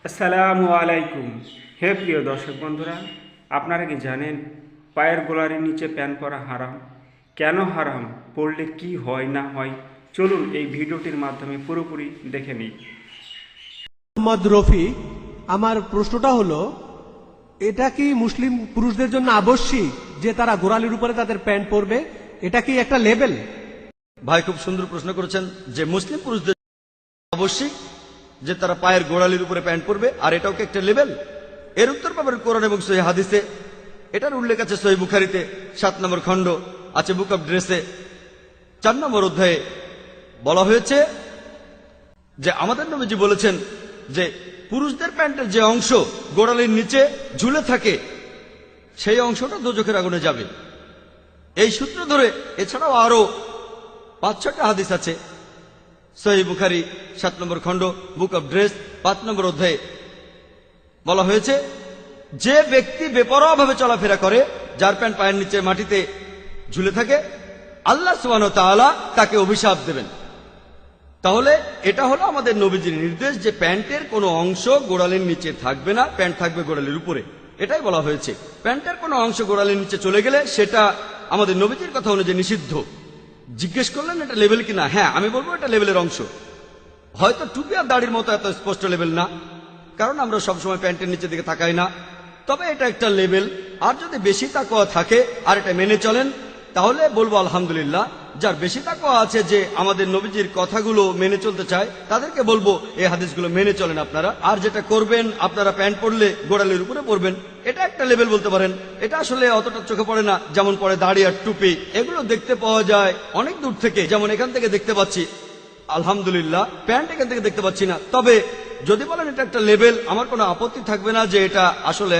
আসসালামু আলাইকুম। হে প্রিয় দর্শক বন্ধুরা, আপনারা কি জানেন পায়ের গোলার নিচে প্যান্ট পরা হারাম? কেন হারাম, পড়লে কি হয় না হয়, চলুন এই ভিডিওটির মাধ্যমে পুরোপুরি দেখে নিই। মোহাম্মদ রফি, আমার প্রশ্নটা হলো, এটা কি মুসলিম পুরুষদের জন্য আবশ্যিক যে তারা গোড়ালির উপরে তাদের প্যান্ট পরবে? এটা কি একটা লেভেল? ভাই খুব সুন্দর প্রশ্ন করেছেন যে মুসলিম পুরুষদের আবশ্যিক যে তারা পায়ের গোড়ালির উপরে প্যান্ট পরবে, আর এটাও কি একটা লেভেল? এর উত্তর পাবেন কোরআন এবং সহিহ হাদিসে। এটার উল্লেখ আছে সহিহ বুখারীতে 7 নম্বর খণ্ড, আছে বুক অফ ড্রেসে 4 নম্বর অধ্যায়ে। বলা হয়েছে যে আমাদের নবীজি বলেছেন যে পুরুষদের প্যান্টের যে অংশ গোড়ালির নিচে ঝুলে থাকে সেই অংশটা দোজখের আগুনে যাবে। এই সূত্র ধরে এছাড়াও আরো 5-6টা হাদিস আছে। সহিহ বুখারী 7 নম্বর খণ্ড, বুক অফ ড্রেস 5 নম্বর অধ্যায়ে বলা হয়েছে যে ব্যক্তি বেপরোয়া ভাবে চলাফেরা করে, যার প্যান্ট পায়ের নিচে মাটিতে ঝুলে থাকে, আল্লাহ সুবহানাহু ওয়া তাআলা তাকে অভিশাপ দেবেন। তাহলে এটা হলো আমাদের নবীজির নির্দেশ যে প্যান্টের কোনো অংশ গোড়ালির নিচে থাকবে না, প্যান্ট থাকবে গোড়ালির উপরে। এটাই বলা হয়েছে। প্যান্টের কোনো অংশ গোড়ালির নিচে চলে গেলে সেটা আমাদের নবীজির কথা অনুযায়ী নিষিদ্ধ। জিজ্ঞেস করলেন এটা লেভেল কিনা? হ্যাঁ, আমি বলবো এটা লেভেলের অংশ। হয়তো টুপি আর দাড়ির মতো এত স্পষ্ট লেভেল না, কারণ আমরা সবসময় প্যান্টের নিচের দিকে তাকাই না, তবে এটা একটা লেভেল। আর যদি বেশি তাকওয়া থাকে আর এটা মেনে চলেন তাহলে বলবো আলহামদুলিল্লাহ। যার বেশি তাকওয়া আছে, যে আমাদের নবীজির কথাগুলো মেনে চলতে চায়, তাদেরকে বলবো এই হাদিসগুলো মেনে চলেন আপনারা। আর যেটা করবেন, আপনারা প্যান্ট পরলে গোড়ালির উপরে পরবেন, এটা একটা লেভেল বলতে পারেন। এটা আসলে অতটা চোখে পড়ে না, যেমন পরে দাড়ি আর টুপি, এগুলো দেখতে পাওয়া যায় অনেক দূর থেকে। যেমন এখান থেকে দেখতে পাচ্ছি আলহামদুলিল্লাহ, প্যান্ট এখান থেকে দেখতে পাচ্ছি না। তবে যদি বলেন এটা একটা লেভেল, আমার কোনো আপত্তি থাকবে না যে এটা আসলে